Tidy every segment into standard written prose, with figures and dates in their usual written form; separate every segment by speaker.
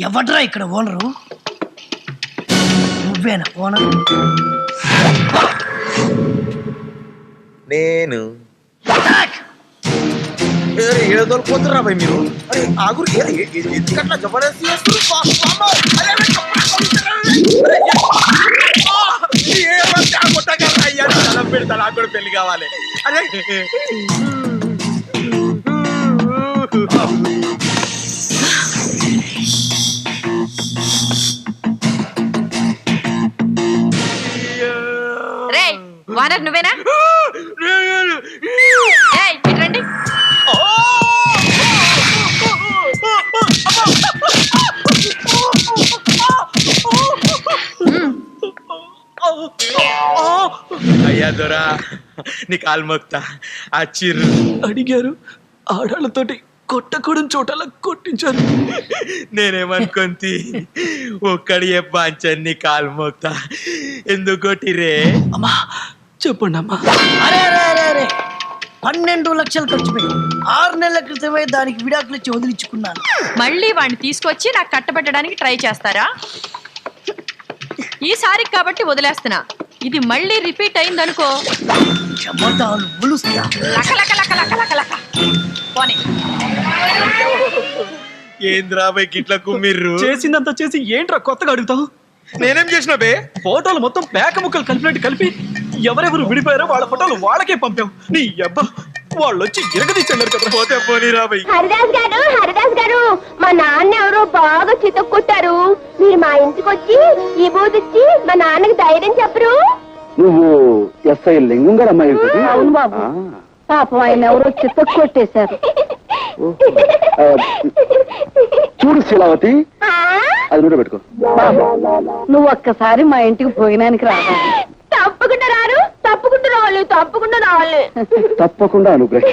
Speaker 1: ఎవడ్రా ఇక్కడ ఓనరు? నువ్వేనా ఓనర్?
Speaker 2: నేను ఏదోపోతురా భయ్ మీరు. అరే ఆగురు ఎందుకట్లా జబర్దస్త్ చేస్తున్నా పెడతా. నాకు కూడా పెళ్లి కావాలి. అరే
Speaker 3: వానర్ నువ్వేనా? రండి.
Speaker 2: అయ్యా దొరా నీ కాలు మొక్తా. అచ్చిర్రు
Speaker 4: అడిగారు, ఆడాళ్ళతోటి కొట్టకూడని చోటలా కొట్టించారు.
Speaker 2: నేనేమనుకుంది ఒక్కడి చెప్పంచని నీ కాలు మొక్తా. ఎందుకు కొట్టిరే?
Speaker 4: అమ్మా చెప్పండి అమ్మా.
Speaker 1: అరే అరే అరే అరే 12 లక్షలు ఖర్చు పెట్టి 6 నెలల క్రితమే దానికి విడాకులు ఇచ్చి వదిలించుకున్నాను.
Speaker 3: మళ్ళీ వాడిని తీసుకొచ్చి నాకు కట్టబెట్టడానికి ట్రై చేస్తారా? ఈసారి కాబట్టి వదిలేస్తున్నా. ఇది మళ్ళీ రిపీట్ అయిందనుకో
Speaker 1: క్షమతాలు ఒలుస్తా.
Speaker 3: పోనీ.
Speaker 2: ఏంద్రా బై గిట్ల కుమ్మిర్రు?
Speaker 4: చేసిందంతా చేసి ఏంట్రా కొత్తగా అడుగుతావు?
Speaker 2: నేనేం చేసిన బే?
Speaker 4: ఫోటోలు మొత్తం పేక ముక్కలు కలిపినట్టు కలిపి ఎవరెవరు విడిపోయారో వాళ్ళ ఫోటోలు వాళ్ళకే పంపాం. నీ అబ్బా వాళ్ళు వచ్చి ఇరగదీసన్నారు కదా.
Speaker 2: పోతే పోనీ రాబోయ్.
Speaker 5: హరిదాస్ గారు మా నాన్న ఎవరో బాగా చితక్కొట్టారు. మీరు మా ఇంటికి వచ్చి ఈ బూదిచ్చి మా నాన్నకి ధైర్యం చెప్పరు?
Speaker 6: నువ్వు ఎస్ఐ లింగం గారు అమ్మాయి?
Speaker 5: అవును బాబు, పాపం ఆయన ఎవరో చితక్కొట్టేశారు.
Speaker 6: చూడు శీలావతి, అది నూట పెట్టుకో.
Speaker 5: నువ్వు ఒక్కసారి మా ఇంటికి పోయినానికి రావాలి. తప్పకుండా రారు? తప్పకుండా రావాలి.
Speaker 6: తప్పకుండా అనుగ్రహం.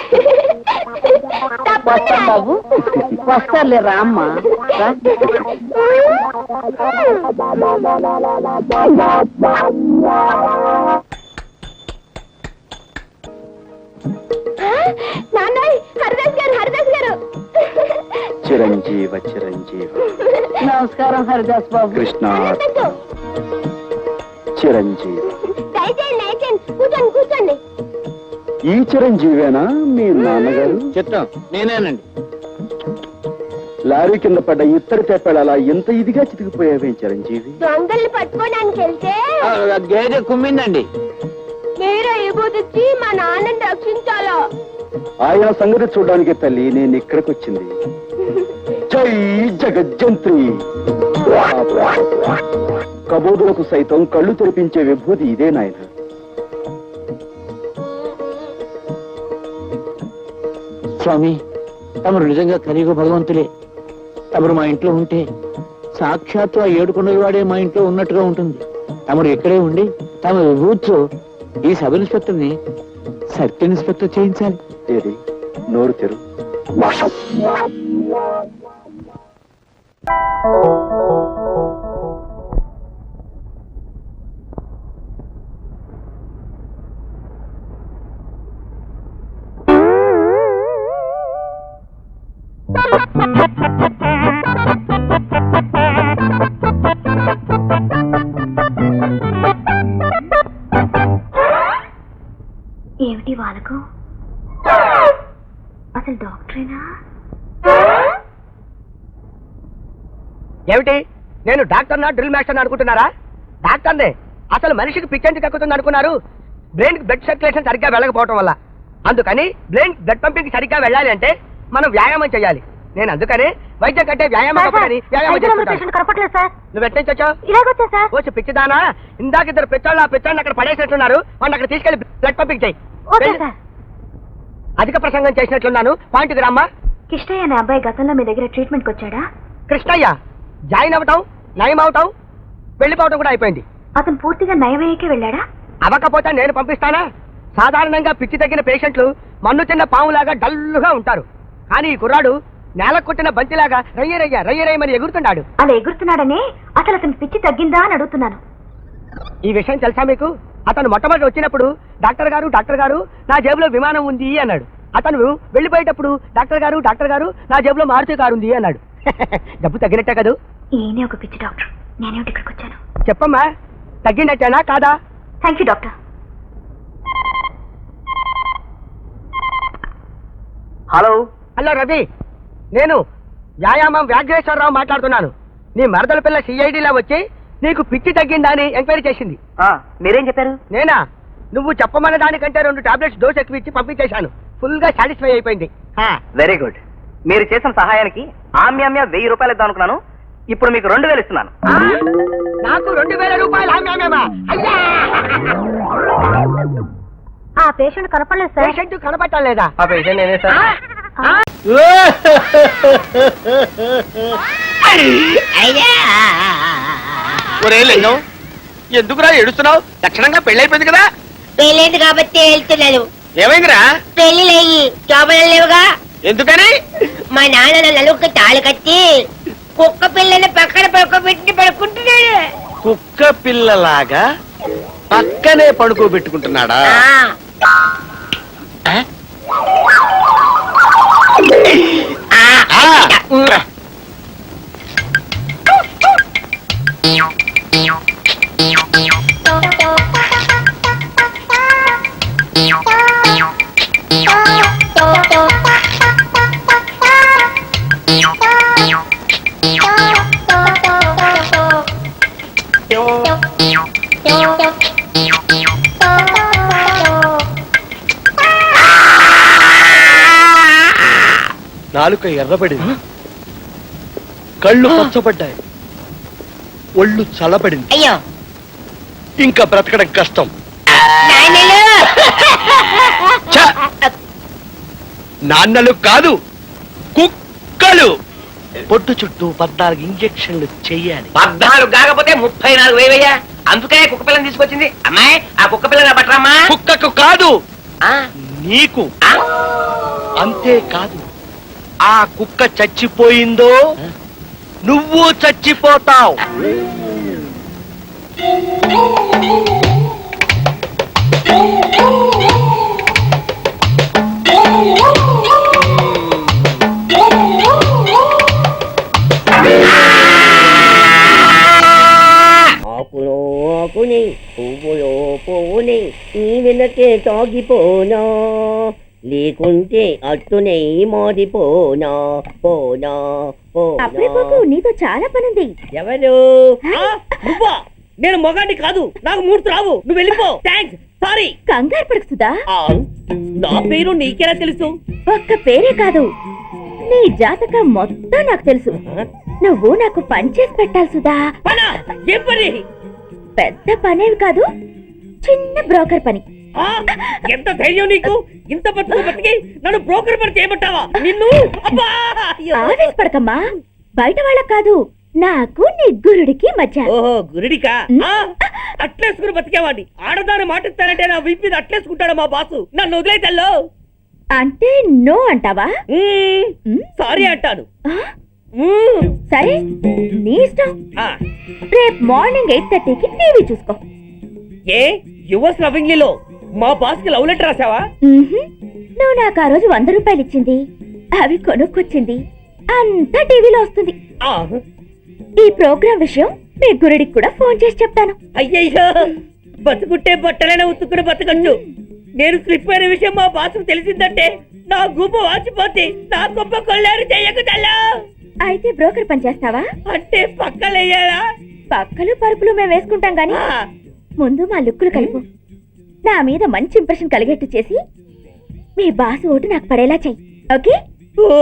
Speaker 5: వస్తాను బాబు, వస్తారులే రామ్మా. హరిదాస్ గారు.
Speaker 6: చిరంజీవ
Speaker 5: నమస్కారం హరిదాస్ బాబు.
Speaker 6: కృష్ణ చిరంజీవి.
Speaker 5: కూర్చోండి.
Speaker 6: ఈ చిరంజీవేనా మీ నాన్నగారు?
Speaker 7: చిత్తం నేనేనండి.
Speaker 6: లారీ కింద పడ్డ ఇత్తడి తెప్పాడు అలా ఎంత ఇదిగా చితికిపోయావేం చిరంజీవి?
Speaker 5: దొంగల్ని పట్టుకోవడానికి వెళ్తే
Speaker 7: గేదె కుమ్మిందండి.
Speaker 5: మీరే ఇబూదిచ్చి మా నాన్నని రక్షించాలా?
Speaker 6: ఆయన సంగతి చూడడానికి తల్లి నేను ఇక్కడికి వచ్చింది. జై జగజ్జంత్రి. కబోదులకు సైతం కళ్ళు తెరిపించే విభూతి ఇదే నాయన.
Speaker 7: స్వామి, తమరు నిజంగా కలియుగ భగవంతులే. తమరు మా ఇంట్లో ఉంటే సాక్షాత్తు ఆ ఏడుకొండల వాడే మా ఇంట్లో ఉన్నట్టుగా ఉంటుంది. తమరు ఇక్కడే ఉండి తమ విభూతితో ఈ సబ్ ఇన్స్పెక్టర్ని సర్కిల్ ఇన్స్పెక్టర్ చేయించాలి.
Speaker 6: ఏది నోరు తెరు.
Speaker 5: ఏమిటి వాళ్ళకు? అసలు డాక్టరేనా?
Speaker 8: ఏమిటి నేను డాక్టర్నా డ్రిల్ మాస్టర్ అనుకుంటున్నారా? డాక్టర్నే. అసలు మనిషికి పిచ్చెందుకు ఎక్కుతుంది అనుకున్నారు? బ్రెయిన్ బ్లడ్ సర్క్యులేషన్ సరిగ్గా వెళ్ళకపోవడం వల్ల. అందుకని బ్రెయిన్ బ్లడ్ పంపింగ్ సరిగ్గా వెళ్ళాలి అంటే మనం వ్యాయామం చేయాలి. నేను అందుకని వైద్యం కంటే వ్యాయామం నువ్వు ఎట్టించొచ్చావు? వచ్చి పిచ్చిదానా, ఇందాక ఇద్దరు పిచ్చోళ్ళు ఆ పిచ్చోళ్ళని అక్కడ పడేసినట్లున్నారు. వాళ్ళని అక్కడ తీసుకెళ్లి బ్లడ్ పంపింగ్ చేయి. అధిక ప్రసంగం చేసినట్లున్నాను. పాయింట్కి రామ్మా.
Speaker 5: కృష్ణయ్య అనే అబ్బాయి గతంలో మీ దగ్గర ట్రీట్మెంట్కి వచ్చాడా?
Speaker 8: కృష్ణయ్య జాయిన్ అవటం, నయం అవటం, వెళ్ళిపోవటం కూడా అయిపోయింది.
Speaker 5: అతను పూర్తిగా నయమయ్యకే వెళ్ళాడా?
Speaker 8: అవ్వకపోతే నేను పంపిస్తానా? సాధారణంగా పిచ్చి తగ్గిన పేషెంట్లు మన్ను చిన్న పాములాగా డల్లుగా ఉంటారు. కానీ ఈ కుర్రాడు నేల కొట్టిన బంతిలాగా రయ్యరయ్యమని ఎగురుతున్నాడు.
Speaker 5: అలా ఎగురుతున్నాడనే అసలు అతని పిచ్చి తగ్గిందా అని అడుగుతున్నాను.
Speaker 8: ఈ విషయం తెలుసా మీకు? అతను మొట్టమొదటి వచ్చినప్పుడు డాక్టర్ గారు నా జేబులో విమానం ఉంది అన్నాడు. అతను వెళ్ళిపోయేటప్పుడు డాక్టర్ గారు నా జేబులో మారుతి కారు ఉంది అన్నాడు. డబ్బు తగ్గినట్టే కదూ?
Speaker 5: ఈయనే ఒక పిచ్చి డాక్టర్. నేనేమిటి ఇక్కడికి వచ్చాను?
Speaker 8: చెప్పమ్మా, తగ్గినట్టేనా కాదా?
Speaker 5: Thank you doctor.
Speaker 8: Hello Ravi, నేను వ్యాయామం వ్యాఘ్రేశ్వరరావు మాట్లాడుతున్నాను. నీ మరదల పిల్ల సిఐడిలో వచ్చి నీకు పిచ్చి తగ్గిందా అని ఎంక్వైరీ చేసింది. మీరేం చెప్పారు? నేనా? నువ్వు చెప్పమన్న దానికంటే 2 టాబ్లెట్స్ డోస్ ఎక్కువ ఇచ్చి పంపించేశాను. ఫుల్ గా సాటిస్ఫై అయిపోయింది.
Speaker 9: Very good. మీరు చేసిన సహాయానికి ఆమ్యామ్య 1000 రూపాయలు ఇద్దాం అనుకున్నాను. ఇప్పుడు మీకు 2000 ఇస్తున్నాను.
Speaker 8: నాకు 2000 రూపాయలు ఆమ్యామ్యమా? అయ్యా!
Speaker 5: ఆ పేషెంట్ కనపడలేదు సార్.
Speaker 8: పేషెంట్ కనపట్టలేదా? ఆ పేషెంట్ నేనే సార్.
Speaker 2: ఒరే లింగం, ఎందుకురా ఏడుస్తున్నావు? లక్షణంగా పెళ్ళైపోయింది కదా.
Speaker 5: పెళ్ళైంది కాబట్టి వెళ్తున్నాను.
Speaker 2: ఏమైందిరా?
Speaker 5: పెళ్ళిళ్ళయ్యి జాబులు లేవుగా.
Speaker 2: ఎందుకని?
Speaker 5: మా నాన్న నలుగురికి తాళి కట్టి కుక్క పిల్లని పక్కన పడుకోబెట్టి పడుకుంటున్నాడు.
Speaker 2: కుక్క పిల్లలాగా పక్కనే పడుకోబెట్టుకుంటున్నాడా? నాలుక ఎర్రబడింది, కళ్ళు పచ్చబడ్డాయి, ఒళ్ళు చల్లబడింది.
Speaker 5: అయ్యో,
Speaker 2: ఇంకా బ్రతకడం కష్టం. ఛ! నాన్నలు కాదు, కుక్కలు. పొట్టు చుట్టూ 14 ఇంజెక్షన్లు చెయ్యాలి.
Speaker 9: 14 కాకపోతే 34 వేవయ్యా. అందుకే కుక్క పిల్లని తీసుకొచ్చింది. అమ్మాయి, ఆ కుక్క పిల్లని పట్టరమ్మా.
Speaker 2: కుక్కకు కాదు, నీకు. అంతేకాదు, ఆ కుక్క చచ్చిపోయిందో నువ్వు చచ్చిపోతావు.
Speaker 10: ఆకుని పువ్వులో పువ్వుని ఈ వెనకే తాగిపోనా, లేకుంటే అట్టునే మారిపోనా పోనా పోనా.
Speaker 5: నీతో చాలా పనుంది.
Speaker 10: ఎవరు? నేను మొగాడి కాదు, నాకు 3 రావు. నువ్వు వెళ్ళిపో. Thanks, sorry.
Speaker 5: కంగారు పడుతుందా?
Speaker 10: నా పేరు నీకెలా తెలుసు?
Speaker 5: ఒక్క పేరే కాదు, నీ జాతకం మొత్తం నాకు తెలుసు. నువ్వు నాకు పని చేసి పెట్టాలి సుధా.
Speaker 10: పనా? ఏం పని?
Speaker 5: పెద్ద పనేవి కాదు, చిన్న బ్రోకర్ పని.
Speaker 10: ఎంత ధైర్యం నీకు? ఇంత బతికి నన్ను బ్రోకర్ పని చేయమంటావా? నిన్ను
Speaker 5: ఆవేశపడకమ్మా, బయట వాళ్ళకి కాదు, నాకు నీ గురుడికి మధ్య.
Speaker 10: ఓహో, గురుడికా? అట్లేసుకుని బతికేవాడి. ఆడదాని మాటిస్తానంటే నా వీపీ అట్లేసుకుంటాడు మా బాసు. నన్ను వదిలేతల్లో.
Speaker 5: అంటే నో అంటావా?
Speaker 10: సారీ అంటాను.
Speaker 5: సరే, నీ ఇష్టం. రేపు మార్నింగ్ 8:30కి టీవీ చూసుకో.
Speaker 10: ఏ యువర్స్ లవింగ్లీలో మా బాస్ కి లవ్ లెటర్ రాసావా?
Speaker 5: నువ్వు నాకు ఆ రోజు 100 రూపాయలు ఇచ్చింది, అవి కొనుక్కొచ్చింది అంతా టీవీలో వస్తుంది. ఈ ప్రోగ్రాం విషయం మీ గురుడికి కూడా ఫోన్ చేసి చెప్తాను.
Speaker 10: అయ్యయ్యో, బతుకుంటే బట్టలైనా ఉత్తుకుని బతకచ్చు. నేను స్లిప్ అయిన విషయం మా బాసుకు తెలిసిందంటే నా గూప వాచిపోతే నా గొప్ప కొల్లారు చెయ్యకు తల్లా.
Speaker 5: అయితే బ్రోకర్ పని చేస్తావా?
Speaker 10: అంటే పక్కలేయాలా?
Speaker 5: పక్కలు పరుపులు మేము వేసుకుంటాం గాని ముందు మా లుక్కులు కలుపు. నా మీద మంచి ఇంప్రెషన్ కలిగేట్టు చేసి మీ బాసు ఓటు నాకు పడేలా చెయ్యి. ఓకే?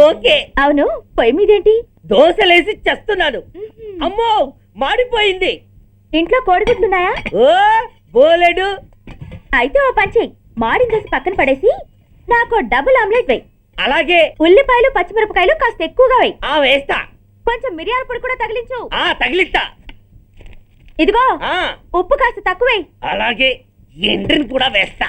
Speaker 10: ఓకే.
Speaker 5: అవును, పొయ్యి మీదేంటి?
Speaker 10: దోశలేసి చేస్తున్నాను. అమ్మో, మాడిపోయింది.
Speaker 5: ఇంట్లో కోడిగుడ్లున్నాయా?
Speaker 10: ఓ బోలెడు.
Speaker 5: అయితే ఓ పని చెయ్యి, మాడిన దోశ పక్కన పడేసి నాకు డబుల్ ఆమ్లెట్ వేయి.
Speaker 10: అలాగే.
Speaker 5: ఉల్లిపాయలు పచ్చిమిరపకాయలు కాస్త ఎక్కువగా వేయి.
Speaker 10: వేస్తా.
Speaker 5: కొంచెం మిరియాల పొడి కూడా తగిలించు.
Speaker 10: తగిలిస్తా.
Speaker 5: ఇదిగో, ఉప్పు కాస్త తక్కువే.
Speaker 10: అలాగే. ఎండ్రిని కూడా వేస్తా.